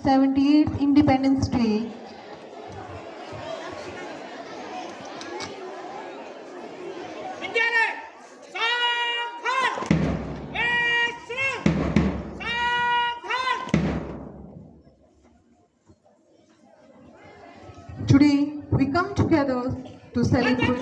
78th Independence Day. Today we come together to celebrate.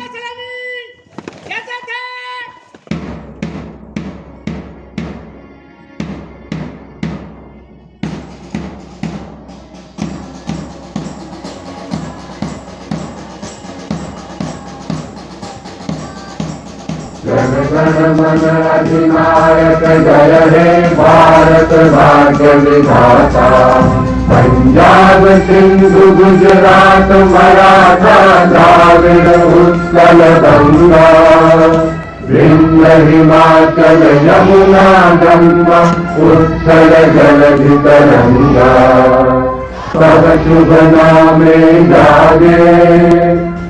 Jana Gana मन अधिनायक जय हे भारत भाग्य विधाता। पंजाब सिंधु गुजरात मराठा द्राविड़ उत्कल गंगा। विंध्य हिमाचल यमुना गंगा उत्कल जलधि तरंगा। तब शुभ नामे जागे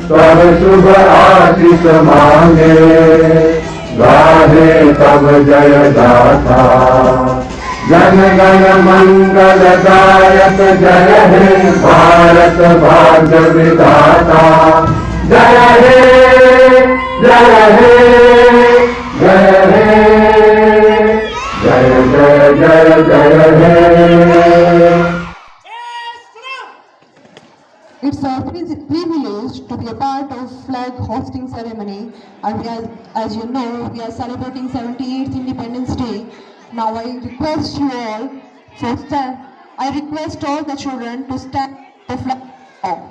तब शुभ आशीष मांगे। गाहे तब जय गाथा जन गण मंगल दायक जय हे भारत भाग्य विधाता। जय हे जय हे जय हे जय जय जय जय हे। It's our privilege to be a part of flag hosting ceremony, and as you know, we are celebrating 78th Independence Day. Now I request you all, I request all the children to stand the flag off.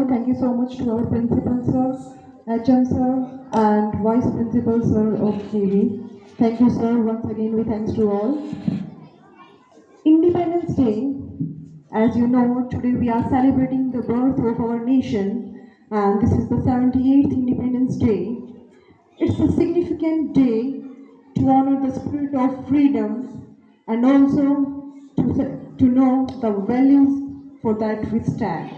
Thank you so much to our principal sir, HM sir, and vice principal sir of KV. Thank you, sir. Once again, we thanks to all. Independence Day, as you know, today we are celebrating the birth of our nation, and this is the 78th Independence Day. It's a significant day to honor the spirit of freedom and also to know the values for that we stand.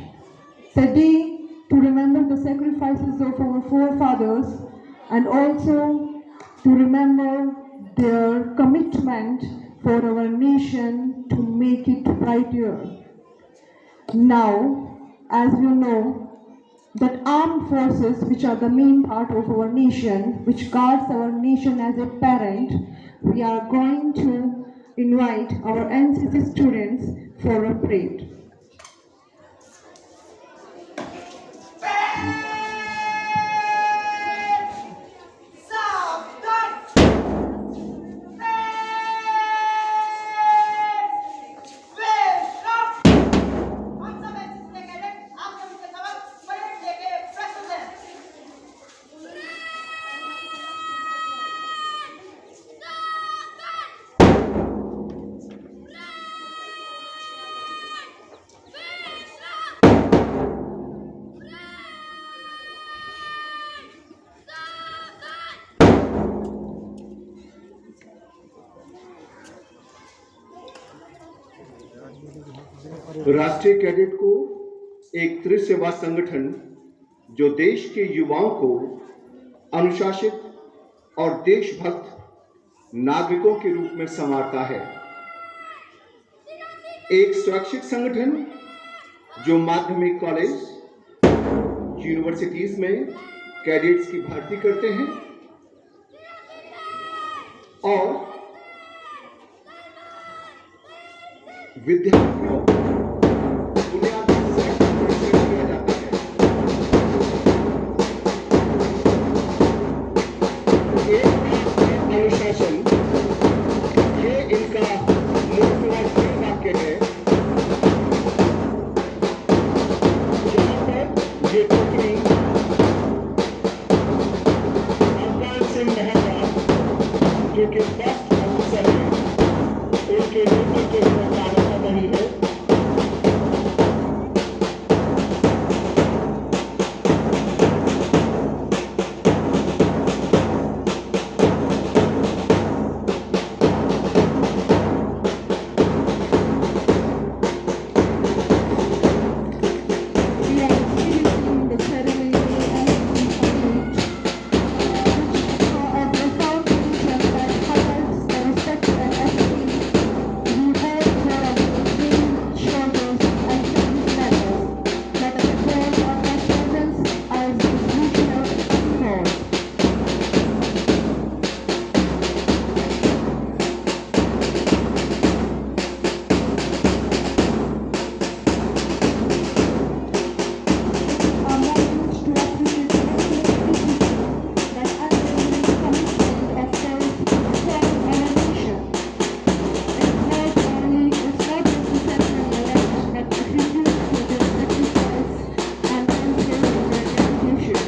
It's a day to remember the sacrifices of our forefathers and also to remember their commitment for our nation to make it brighter. Now, as you know, that armed forces, which are the main part of our nation, which guards our nation as a parent, we are going to invite our NCC students for a parade. राष्ट्रीय cadet को एक त्रिसेवा संगठन जो देश के युवाओं को अनुशासित और देशभक्त नागरिकों के रूप में संवारता है। एक स्वैच्छिक संगठन जो माध्यमिक कॉलेज, यूनिवर्सिटीज में कैडेट्स की भर्ती करते हैं और विद्यार्थियों बुनियादी शिक्षा प्रशिक्षण दिया जाता है। एक अनुशासन, ये इनका मोटिवेशनल वाक्य है। यहाँ पर ये टुकड़ी अफगान सिंह महता जो कि फर्स्ट ऑफिसर है, उनके नेतृत्व में कार्य कर रही है। We are experiencing the ceremony as we complete, a profound tradition that highlights the respect and esteem we hold for our brave soldiers and service members. Let us applaud our best presence as this ritual unfolds. Our moments to appreciate the excellent discipline that unwavering commitment of self and a nation. It's not just a ceremony event, but a tribute to their sacrifice and demonstrate their dedication.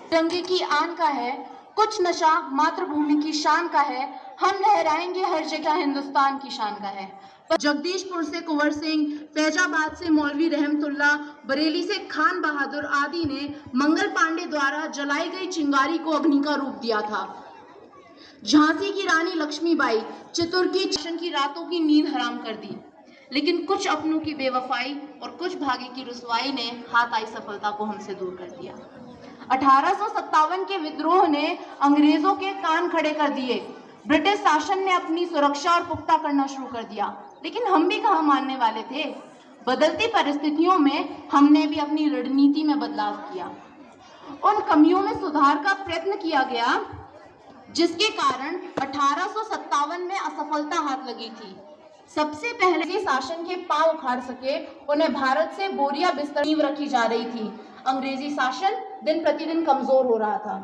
तिरंगे की आन का है, कुछ नशा मातृभूमि की शान का है, हम लहराएंगे हर जगह हिंदुस्तान की शान का है। पर जगदीशपुर से कुंवर सिंह, फैजाबाद से मौलवी रहमतुल्ला, बरेली से खान बहादुर आदि ने मंगल पांडे द्वारा जलाई गई चिंगारी को अग्नि का रूप दिया था। झांसी की रानी लक्ष्मीबाई, चित्तौड़ की शासन की रातों की नींद हराम कर दी, लेकिन कुछ अपनों की बेवफाई और कुछ भागे की रुसवाई ने हाथ आई सफलता को हमसे दूर कर दिया। 1857 के विद्रोह ने अंग्रेजों के कान खड़े कर दिए। ब्रिटिश शासन ने अपनी सुरक्षा और पुख्ता करना शुरू कर दिया, लेकिन हम भी कहाँ मानने वाले थे। बदलती परिस्थितियों में हमने भी अपनी रणनीति में बदलाव किया। उन कमियों में सुधार का प्रयत्न किया गया, जिसके कारण 1857 में असफलता हाथ लगी थी। सबसे पहले शासन के पांव उखाड़ सके, उन्हें भारत से बोरिया बिस्तर नींव रखी जा रही थी। अंग्रेजी शासन दिन प्रतिदिन कमजोर हो रहा था।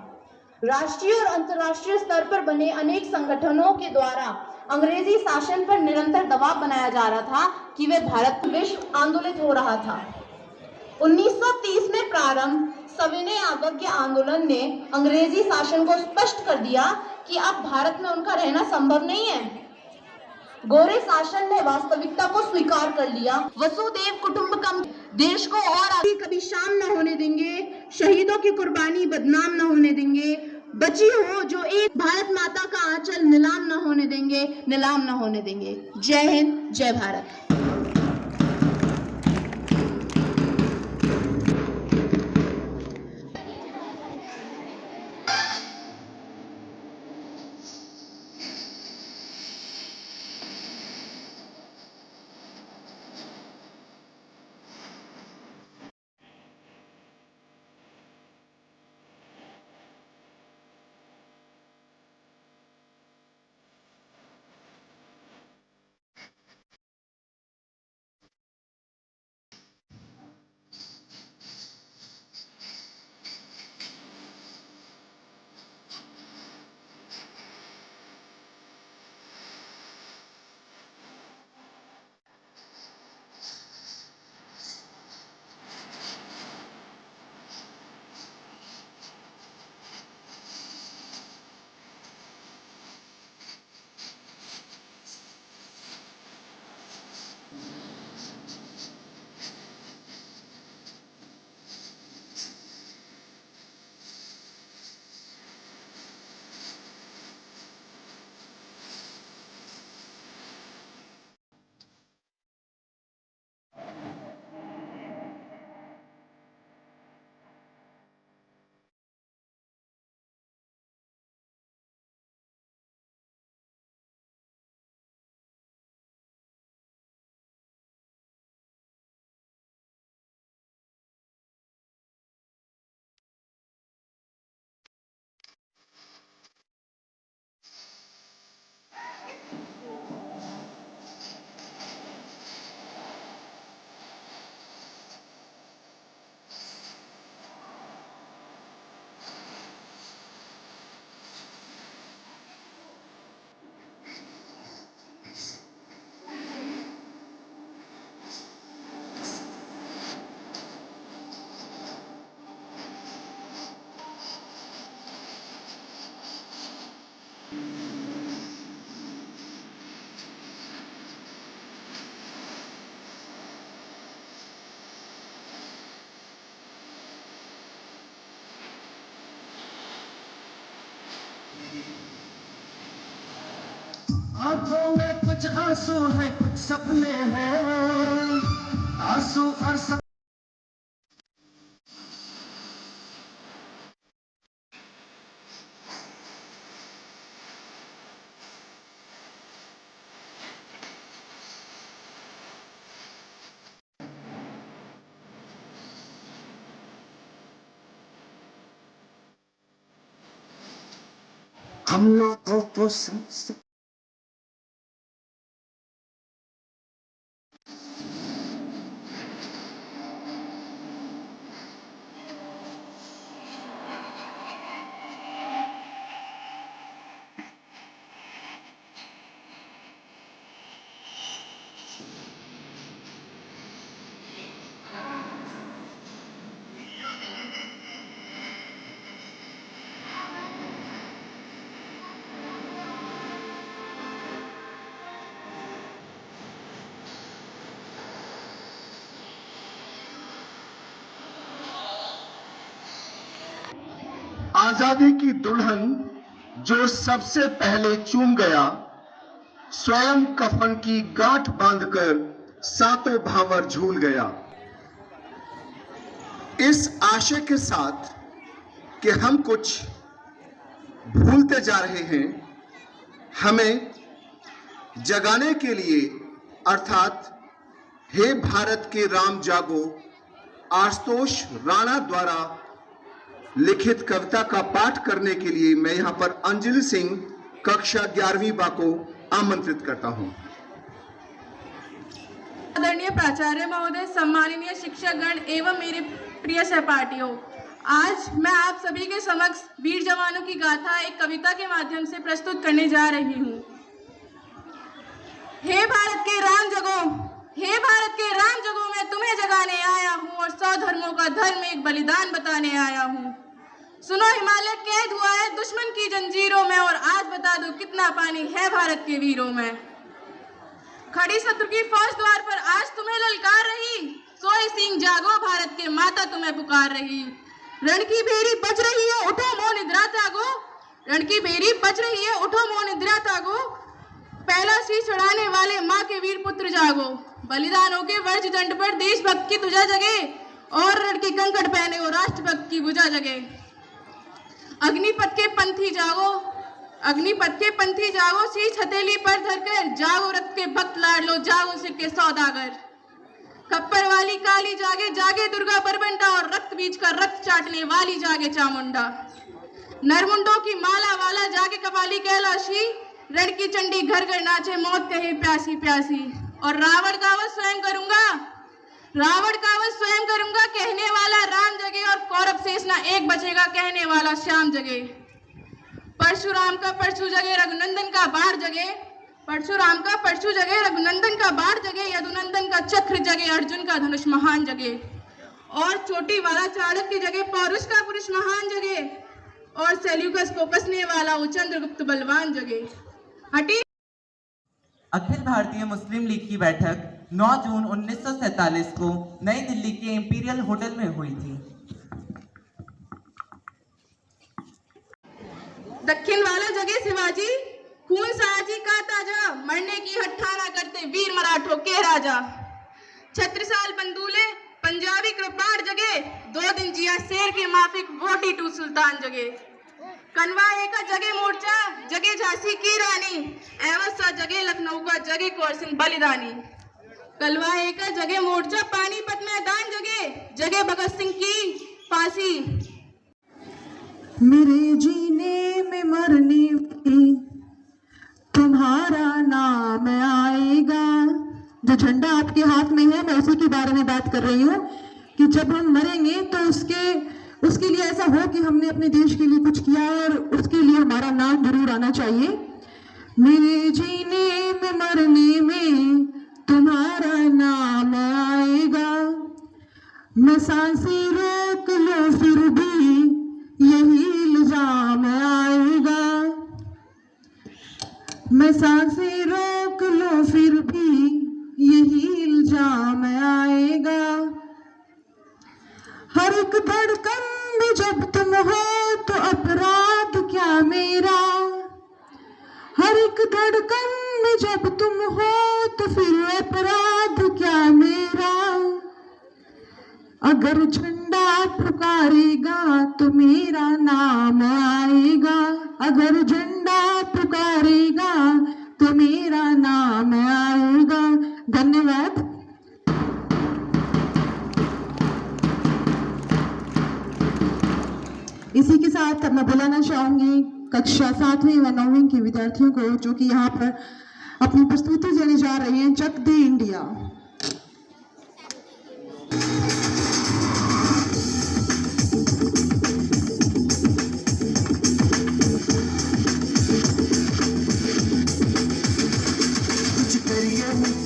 राष्ट्रीय और अंतर्राष्ट्रीय स्तर पर बने अनेक संगठनों के द्वारा अंग्रेजी शासन पर निरंतर दबाव बनाया जा रहा था कि वे भारत विश्व आंदोलित हो रहा था। 1930 में प्रारंभ सविनय अवज्ञा आंदोलन ने अंग्रेजी शासन को स्पष्ट कर दिया कि अब भारत में उनका रहना संभव नहीं है। गोरे शासन ने वास्तविकता को स्वीकार कर लिया। वसुदेव कुटुंबकम, देश को और कभी शाम न होने देंगे, शहीदों की कुर्बानी बदनाम न होने देंगे, बची हो जो एक भारत माता का आंचल नीलाम न होने देंगे, नीलाम न होने देंगे। जय हिंद, जय भारत। आंखों में कुछ आंसू है, कुछ सपने हैं, आंसू और सपने। हम लोगों को आजादी की दुल्हन जो सबसे पहले चूम गया, स्वयं कफन की गांठ बांधकर सातों भावर झूल गया। इस आशय के साथ कि हम कुछ भूलते जा रहे हैं, हमें जगाने के लिए अर्थात हे भारत के राम जागो आशुतोष राणा द्वारा लिखित कविता का पाठ करने के लिए मैं यहां पर अंजलि सिंह कक्षा 11वीं बा को आमंत्रित करता हूं। आदरणीय प्राचार्य महोदय, सम्माननीय शिक्षकगण एवं मेरे प्रिय सहपाठियों, आज मैं आप सभी के समक्ष वीर जवानों की गाथा एक कविता के माध्यम से प्रस्तुत करने जा रही हूँ। हे भारत के राम जगो, हे भारत के राम जगो, मैं तुम्हें जगाने आया हूँ और 100 धर्मों का धर्म एक बलिदान बताने आया हूँ। सुनो हिमालय कैद हुआ है दुश्मन की जंजीरों में, और आज बता दो कितना पानी है भारत के वीरों में। खड़ी शत्रु की फौज द्वार पर आज तुम्हें ललकार रही, सोए सिंह जागो भारत के माता तुम्हें पुकार रही। रण की बेरी बज रही है उठो मोह निद्रा त्यागो, रण की बेरी बज रही है उठो मोह निद्रा त्यागो, पहला शीश चढ़ाने वाले माँ के वीर पुत्र जागो। बलिदानों के वर्ज दंड पर देशभक्त की तुझा जगे, और रण की कंकड़ पहने हो राष्ट्रभक्त की भुजा जगे। अग्निपथ के पंथी जागो, अग्निपथ के पंथी जागो, शीश हथेली पर धरकर जागो, रक्त के भक्त लाड लो जागो सिर के सौदागर। खप्पर वाली काली जागे, जागे दुर्गा बरबंडा, और रक्त बीज का रक्त चाटने वाली जागे चामुंडा। नरमुंडों की माला वाला जागे कपाली कैलाशी, रण की चंडी घर घर नाचे मौत कहे प्यासी प्यासी। और रावण का वध स्वयं करूंगा, रावण का वध स्वयं करूंगा, कहने वाला राम जगे, और कौरव शेष ना एक बचेगा कहने वाला श्याम जगे। परशुराम का परशु जगे, रघुनंदन का बाण जगे, परशुराम का परशु जगे, रघुनंदन का बाण जगे, यदुनंदन का चक्र जगे, अर्जुन का धनुष महान जगे। और चोटी वाला चाणक्य जगे, पौरुष का पुरुष महान जगे, और सेल्यूकस को कसने वाला वो चंद्रगुप्त बलवान जगे। हटी। अखिल भारतीय मुस्लिम लीग की बैठक 9 जून 1947 को नई दिल्ली के इंपीरियल होटल में हुई थी। दक्षिण वाला जगे शिवाजी, खून साजी का ताजा, मरने की हट्ठाना करते वीर मराठों के राजा। छत्रसाल बंदूले पंजाबी कृपाण जगे, 2 दिन जिया शेर के माफिक 42 सुल्तान जगे। कनवाए का जगे मोर्चा, जगे झांसी की रानी, एवं सा जगे लखनऊ का जगे कौर सिंह बलिदानी। कलवाए का जगे मोर्चा, पानीपत मैदान जगे, जगे भगत सिंह की फांसी। मेरे जीने में मरने में तुम्हारा नाम आएगा। जो झंडा आपके हाथ में है, मैं उसी के बारे में बात कर रही हूँ कि जब हम मरेंगे तो उसके लिए ऐसा हो कि हमने अपने देश के लिए कुछ किया है, और उसके लिए हमारा नाम जरूर आना चाहिए। मेरे जीने में मरने में तुम्हारा नाम आएगा, मैं सांसें रोक लूं फिर भी यही इल्जाम आएगा, मैं सांसें रोक लूं फिर भी यही इल्जाम आएगा। हर एक धड़कन में जब तुम हो तो अपराध क्या मेरा, हर एक धड़कन में जब तुम हो तो फिर अपराध क्या मेरा। अगर झंडा पुकारेगा तो मेरा नाम आएगा, अगर झंडा पुकारेगा तो मेरा नाम आएगा। धन्यवाद। इसी के साथ अब मैं बुलाना चाहूंगी कक्षा 7वीं व 9वीं के विद्यार्थियों को, जो कि यहाँ पर अपनी प्रस्तुति देने जा रहे हैं। चक दे इंडिया।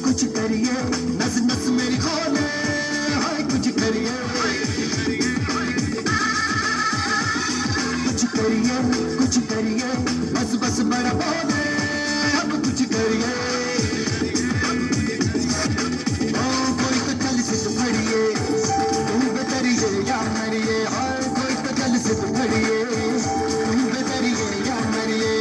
कुछ करिए, नस नस मेरी खोले, हाय कुछ करिए, कुछ करिए, बस बस बड़ा बोले, अब कुछ करिए। ओ कोई तो चल से तो खड़िए, तुम बेतरिए या मरिए, हाय कोई तो चल से तो खड़िए, तुम बेतरिए या मरिए।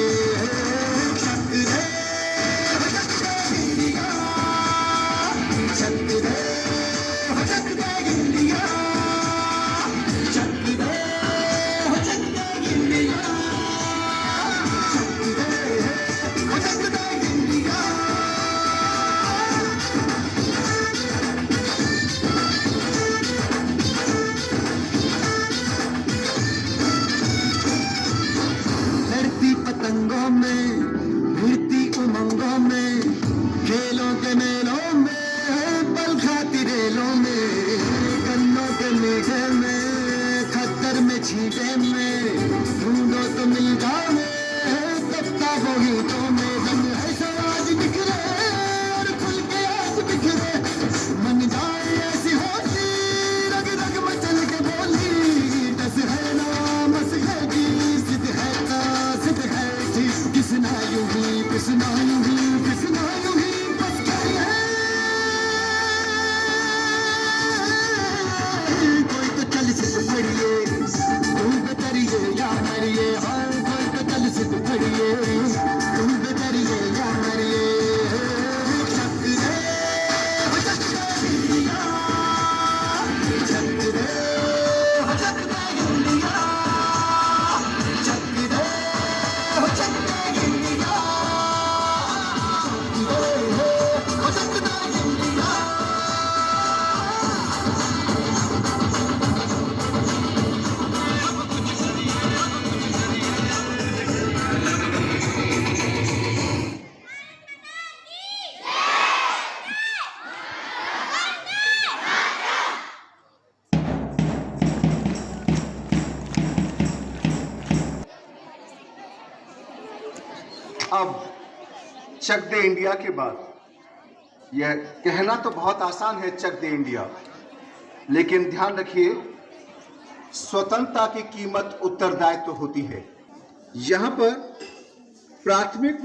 पतंगों में भिड़ती उमंगों में, खेलों के मेलों में, पल खाती रेलों में, गन्नों के मीठे में, खतर में छींटे में, ढूंढो तो मिल जाओ, तब का वो गीतों में। दम है समाज निकले करिए और खोल के कल से पढ़िए तुम पे करिए या मरिए चक दे हो चक दे इंडिया चक दे हो चक दे इंडिया चक दे हो चक दे इंडिया चक दे हो चक दे इंडिया अब चक दे इंडिया के बाद यह कहना तो बहुत आसान है चक दे इंडिया, लेकिन ध्यान रखिए स्वतंत्रता की कीमत उत्तरदायित्व होती है। यहां पर प्राथमिक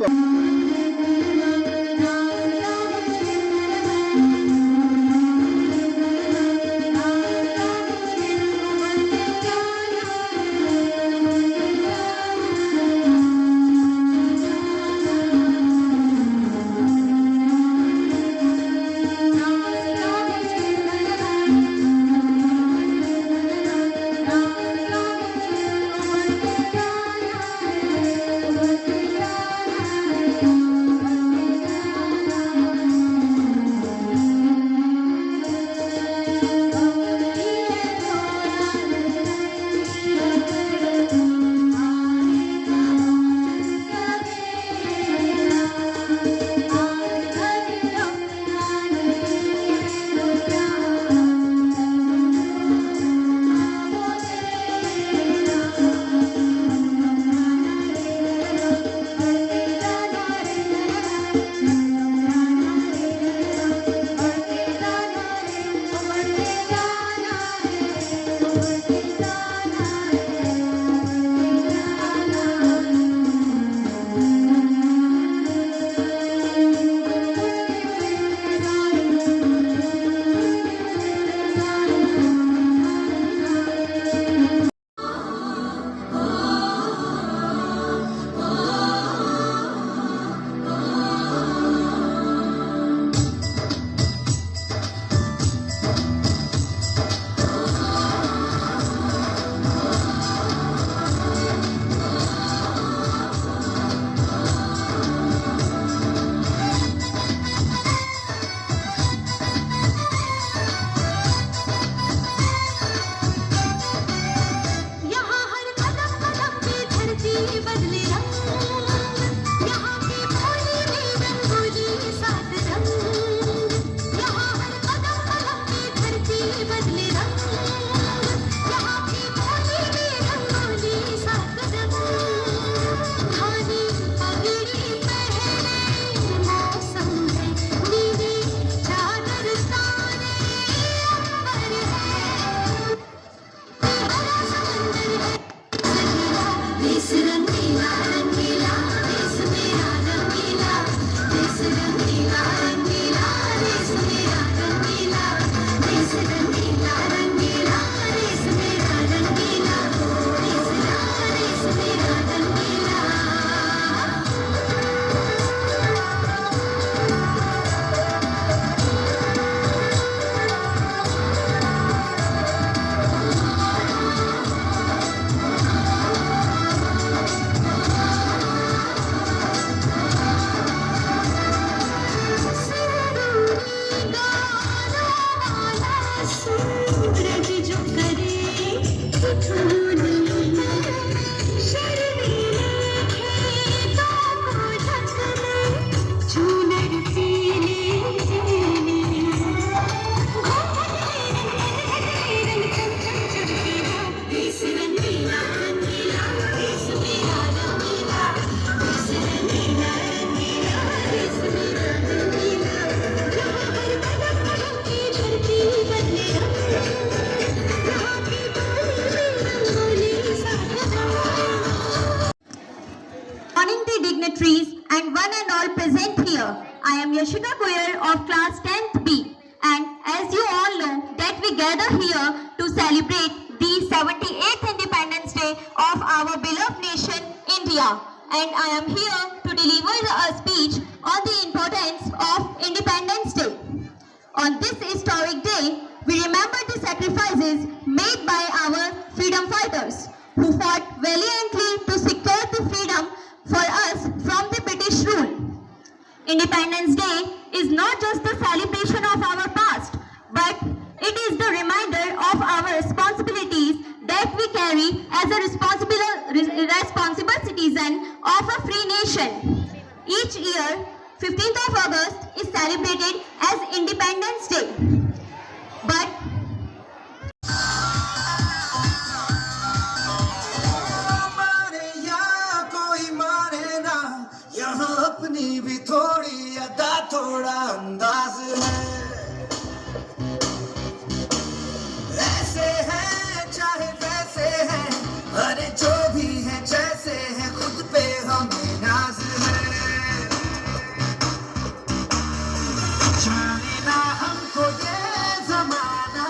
Yashika Goyal of class 10th B, and as you all know that we gather here to celebrate the 78th Independence Day of our beloved and I am here to deliver a speech on the importance of Independence Day. On this historic day, we remember the sacrifices made by our freedom fighters who fought valiantly to secure the freedom for us from the British rule. Independence Day is not just the celebration of our past, but it is the reminder of our responsibilities that we carry as a responsible citizen of a free nation. Each year, 15th of August is celebrated as Independence Day. But यहाँ अपनी भी थोड़ी अदा थोड़ा अंदाज है, ऐसे हैं चाहे वैसे हैं, अरे जो भी हैं जैसे हैं, खुद पे हमें नाज है। जाने ना हमको ये जमाना,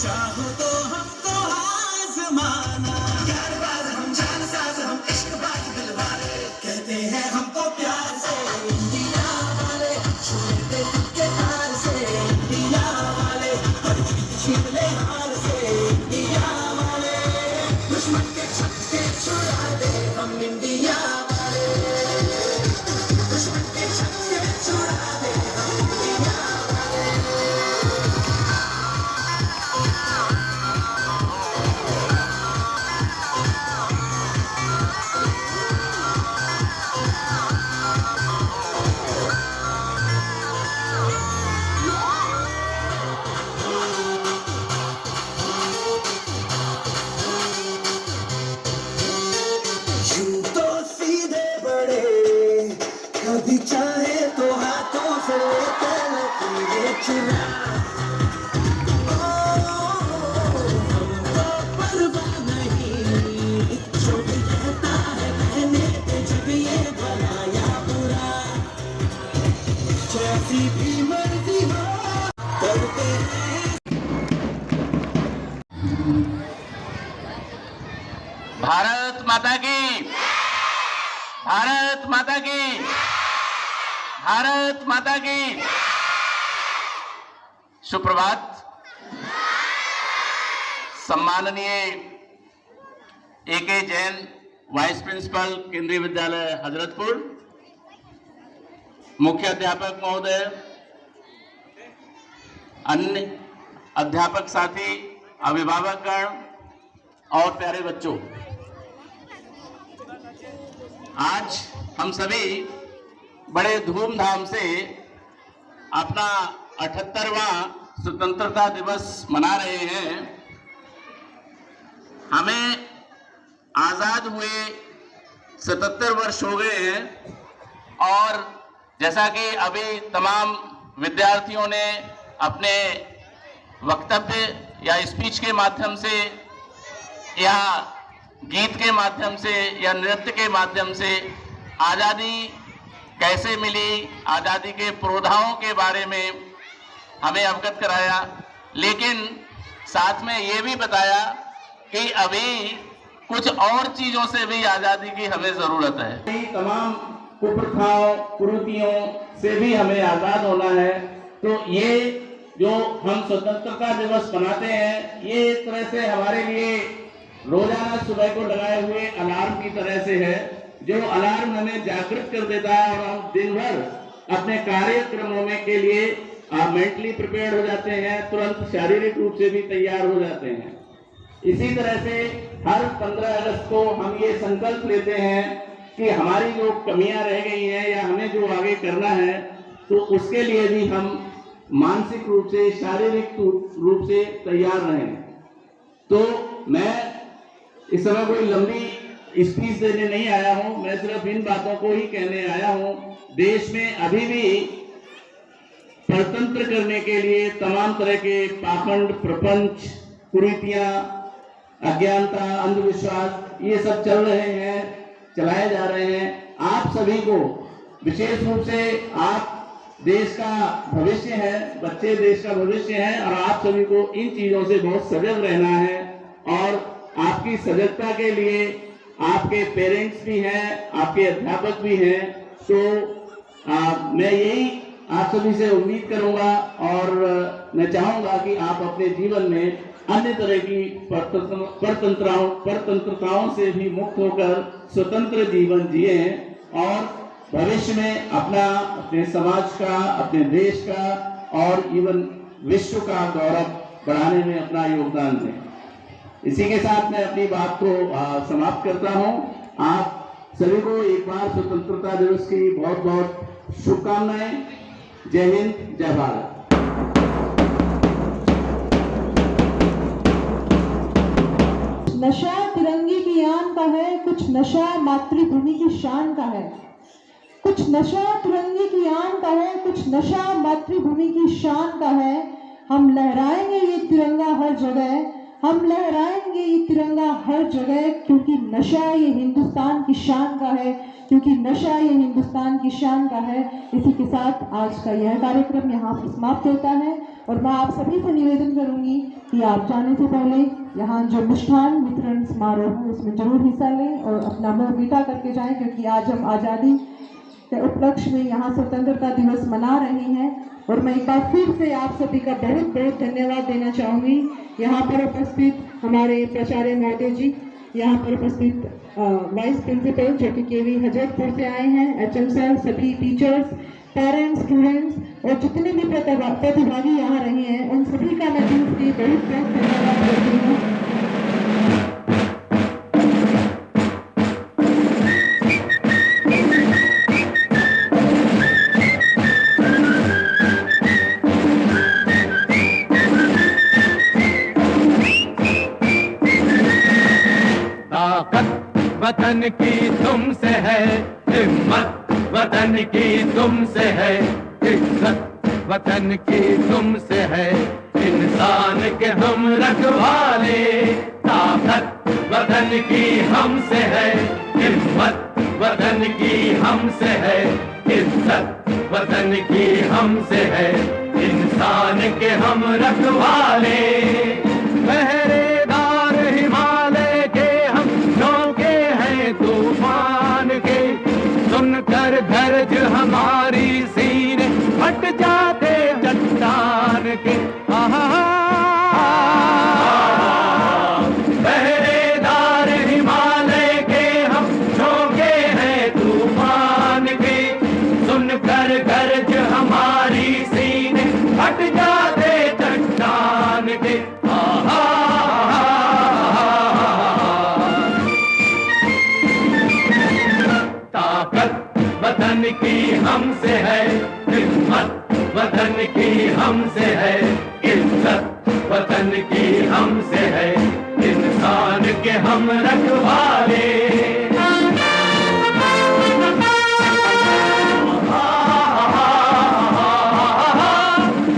चाहो तो हमको आजमाना, यारबाज हम जानसाज हम इश्कबाज दिलवाले, कहते हैं हमको प्यार से इंडिया वाले, छोड़ते तुक्के तार से इंडिया वाले, हर चीज छीन ले हार से इंडिया वाले, दुश्मन के छक्के छुड़ा दे हम इंडिया वाले, दुश्मन के छक्के छुड़ा दे हम इंडिया वाले। यूं तो सीधे बड़े, कभी चाहे तो हाथों से लेते लकीरें चुरा, हमको परवाह नहीं, जो भी कहता है कहने दे, जब ये भला या बुरा, जैसी भी मर्जी हो करते हैं। भारत माता की, भारत माता की, भारत माता की। सुप्रभात। सम्माननीय AK जैन, वाइस प्रिंसिपल केंद्रीय विद्यालय हजरतपुर, मुख्य अध्यापक महोदय, अन्य अध्यापक साथी, अभिभावकगण और प्यारे बच्चों, आज हम सभी बड़े धूमधाम से अपना 78वां स्वतंत्रता दिवस मना रहे हैं। हमें आजाद हुए 77 वर्ष हो गए हैं और जैसा कि अभी तमाम विद्यार्थियों ने अपने वक्तव्य या स्पीच के माध्यम से या गीत के माध्यम से या नृत्य के माध्यम से आज़ादी कैसे मिली, आज़ादी के पुरोधाओं के बारे में हमें अवगत कराया, लेकिन साथ में ये भी बताया कि अभी कुछ और चीज़ों से भी आज़ादी की हमें ज़रूरत है। तमाम कुप्रथाओं, कुरीतियों से भी हमें आज़ाद होना है। तो ये जो हम स्वतंत्रता दिवस मनाते हैं, ये एक तरह से हमारे लिए रोजाना सुबह को लगाए हुए अलार्म की तरह से है, जो अलार्म हमें जागृत कर देता है और हम दिन भर अपने कार्यक्रमों में के लिए मेंटली प्रिपेयर्ड हो जाते हैं, तुरंत शारीरिक रूप से भी तैयार हो जाते हैं। इसी तरह से हर 15 अगस्त को हम ये संकल्प लेते हैं कि हमारी जो कमियां रह गई हैं या हमें जो आगे करना है, तो उसके लिए भी हम मानसिक रूप से, शारीरिक रूप से तैयार रहें। तो मैं इस समय कोई लंबी स्पीच देने नहीं आया हूं, मैं सिर्फ इन बातों को ही कहने आया हूं। देश में अभी भी परतंत्र करने के लिए तमाम तरह के पाखंड, प्रपंच, कुरीतियां, अज्ञानता, अंधविश्वास ये सब चल रहे हैं, चलाए जा रहे हैं। आप सभी को विशेष रूप से, आप देश का भविष्य है, बच्चे देश का भविष्य हैं और आप सभी को इन चीजों से बहुत सजग रहना है। और आपकी सजगता के लिए आपके पेरेंट्स भी हैं, आपके अध्यापक भी हैं, तो मैं यही आप सभी से उम्मीद करूंगा और मैं चाहूंगा कि आप अपने जीवन में अन्य तरह की परतंत्रताओं से भी मुक्त होकर स्वतंत्र जीवन जिए और भविष्य में अपने समाज का, अपने देश का और इवन विश्व का गौरव बढ़ाने में अपना योगदान दें। इसी के साथ मैं अपनी बात को समाप्त करता हूं। आप सभी को एक बार स्वतंत्रता दिवस की बहुत बहुत शुभकामनाएं। जय हिंद, जय भारत। नशा तिरंगे की आन का है, कुछ नशा मातृभूमि की शान का है। कुछ नशा तिरंगे की आन का है, कुछ नशा मातृभूमि की शान का है। हम लहराएंगे ये तिरंगा हर जगह, हम लहराएंगे ये तिरंगा हर जगह, क्योंकि नशा ये हिंदुस्तान की शान का है, क्योंकि नशा ये हिंदुस्तान की शान का है। इसी के साथ आज का यह कार्यक्रम यहाँ पर समाप्त होता है और मैं आप सभी से निवेदन करूंगी कि आप जाने से पहले यहाँ जो मिष्ठान वितरण समारोह है उसमें जरूर हिस्सा लें और अपना मुंह मीठा करके जाएं, क्योंकि आज हम आज़ादी के उपलक्ष्य में यहाँ स्वतंत्रता दिवस मना रहे हैं। और मैं एक बार फिर से आप सभी का बहुत बहुत धन्यवाद देना चाहूँगी। यहाँ पर उपस्थित हमारे प्राचार्य महोदय जी, यहाँ पर उपस्थित वाइस प्रिंसिपल जो कि केवी हजरतपुर से आए हैं, HM सर, सभी टीचर्स, पेरेंट्स, स्टूडेंट्स और जितने भी प्रतिभागी यहाँ रहे हैं, उन सभी का मैं दिल से बहुत बहुत धन्यवाद करती हूँ। वतन की तुमसे है, हिम्मत वतन की तुमसे है, इज्जत वतन की तुमसे है, इंसान के हम रखवाले। ताकत वतन की हमसे है, हिम्मत वतन की हमसे है, इज्जत वतन की हमसे है, इंसान के हम रखवाले। पहरेदार हिमालय के हम नौके हैं तूफान के, सुनकर गरज हमारी सीने फट जाते चट्टान के। पहरेदार हिमालय के हम नौके हैं तूफान के, सुनकर गरज हमारी सीने फट जाते चट्टान के। ताकत वतन की हमसे है, हिम्मत वतन की हमसे है, इज्जत वतन की हमसे है, इंसान के हम रखवाले।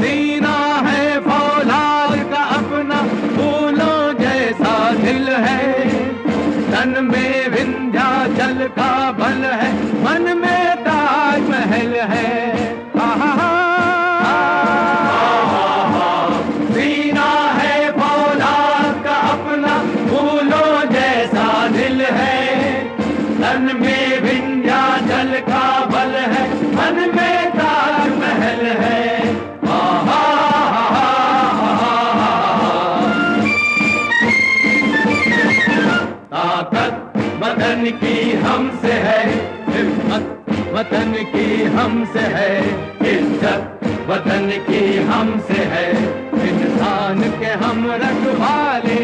सीना है फौलाद का अपना, फूलों जैसा दिल है, तन में विंध्याचल का बल है, मन में ताजमहल है। सीना है फौलाद का अपना, फूलों जैसा दिल है, तन में विंध्याचल का बल है, मन में ताजमहल है। ताकत वतन की हमसे है, हिम्मत वतन की हमसे है, इज्जत वतन की हमसे है, इंसान के हम रखवाले।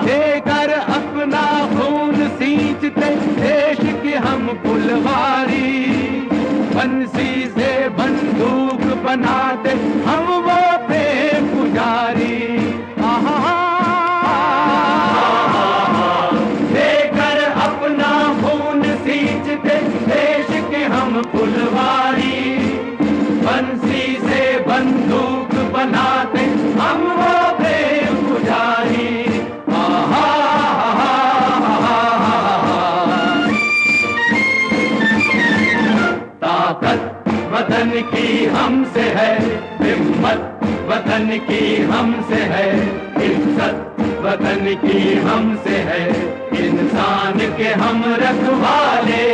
देकर अपना खून सींचते देश की हम फुलवारी, बंसी से बंदूक बनाते हम वो प्रेम पुजारी। देकर वतन की हमसे है हिम्मत, वतन की हमसे है इज्जत, वतन की हमसे है इंसान के हम रखवाले।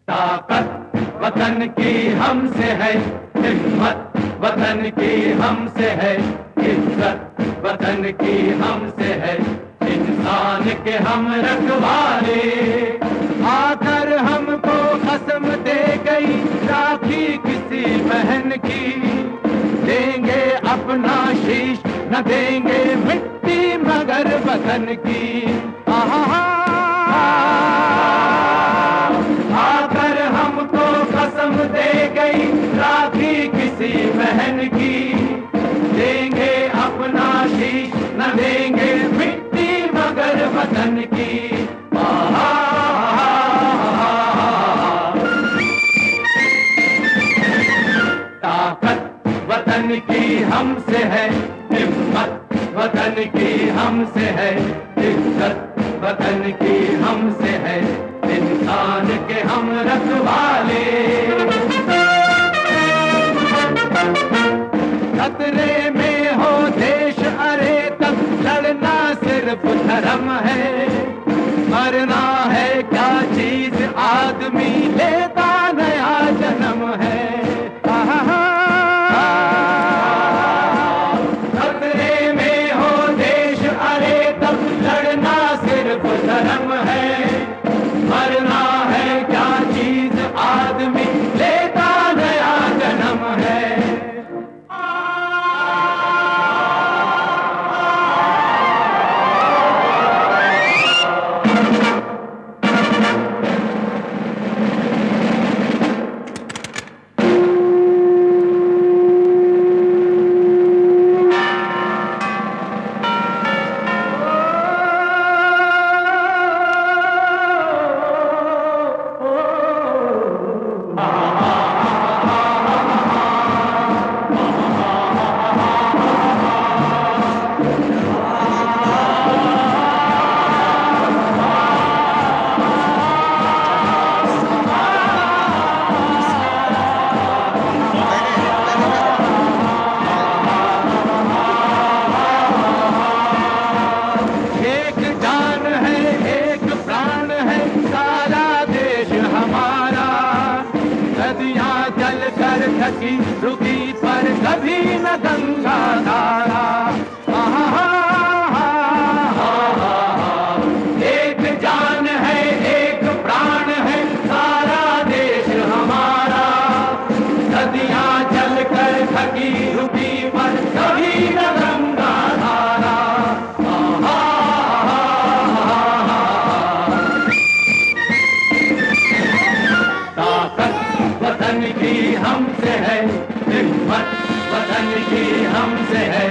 ताकत वतन की हमसे है हिम्मत, वतन की हमसे है इज्जत, वतन की हमसे है इंसान के हम रखवाले। आकर हमको कसम दे गई राखी किसी बहन की, देंगे अपना शीश न देंगे मिट्टी मगर वतन की। आकर हमको कसम दे गई राखी किसी बहन की, देंगे अपना शीश न देंगे मिट्टी मगर वतन की। ताकत वतन की हमसे है हिम्मत, वतन की हमसे है इज्जत, वतन की हमसे है इंसान के हम रखवाले। खतरे में हो देश अरे तब लड़ना सिर्फ धर्म है, मरना है क्या चीज आदमी लेता नया जन्म है। खतरे में हो देश अरे तब लड़ना सिर्फ धर्म है, मरना है क्या चीज आदमी लेता नया जन्म है। रुकी पर कभी न गंगा धारा। एक जान है एक प्राण है सारा देश हमारा, नदियां चल कर थकी रुकी पर कभी न गंगा धारा। ताकत वतन की हमसे है हिम्मत, वतन की हमसे है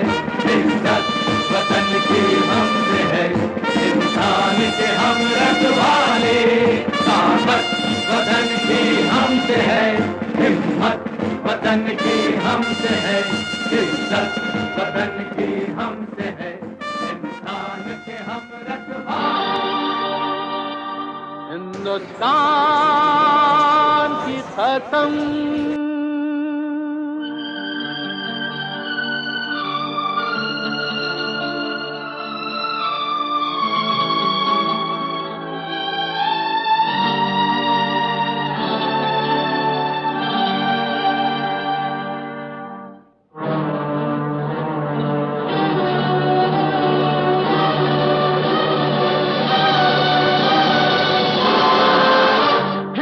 इज्जत, वतन की हमसे है इंसान के हम रखवाले। ताकत वतन की हमसे है हिम्मत, वतन की हमसे है इज्जत, वतन की हमसे है इंसान के हम रखवाले। हिंदुस्तान की कसम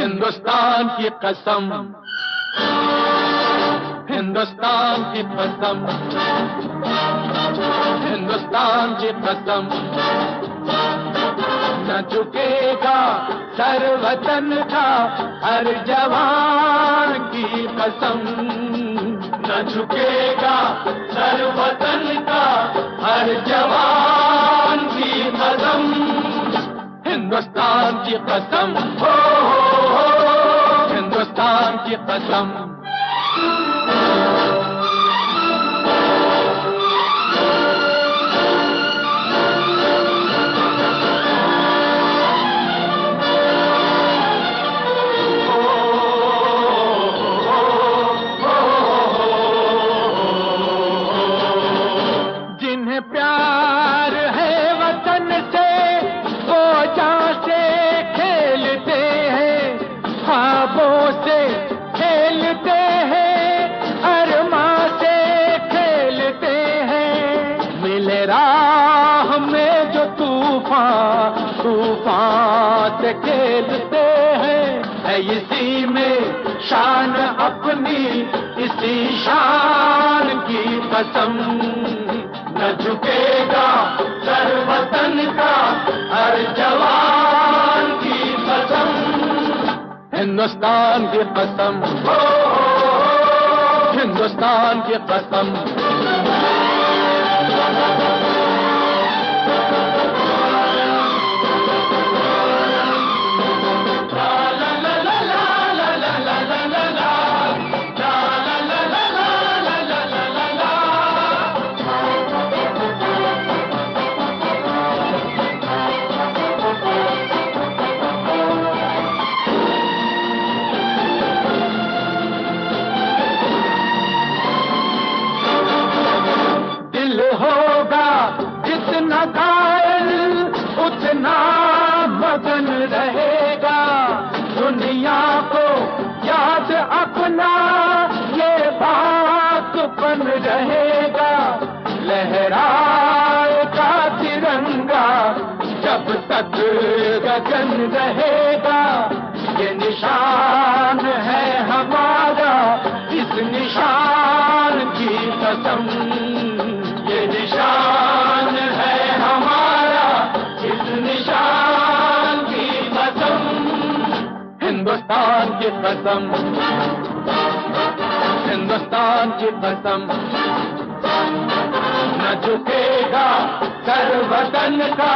हिंदुस्तान की कसम, हिंदुस्तान की कसम, हिंदुस्तान की कसम, न झुकेगा सर वतन का हर जवान की कसम, न झुकेगा सर वतन का हर जवान की कसम। हिंदुस्तान की कसम, हिंदुस्तान की कसम। कसम। जिन्हें प्यार है वतन से वो जान से खेलते हैं, ख्वाबों से खेलते हैं, अरमां से खेलते हैं। मिले राह में जो तूफान तूफान से खेलते हैं, है इसी में शान अपनी, इसी शान की कसम। न झुकेगा सर वतन का हर जवान की कसम। हिंदुस्तान की कसम, हिंदुस्तान की कसम। होगा जितना घायल उतना मगन रहेगा, दुनिया को याद अपना ये बात बन रहेगा। लहराएगा तिरंगा जब तक गगन रहेगा, ये निशान है हमारा, इस निशान की कसम। ये निशान है हमारा, इस निशान की कसम। हिंदुस्तान की कसम, हिंदुस्तान की कसम। न झुकेगा सर वतन का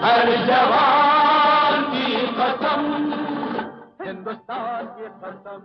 हर जवान की कसम। हिंदुस्तान की कसम।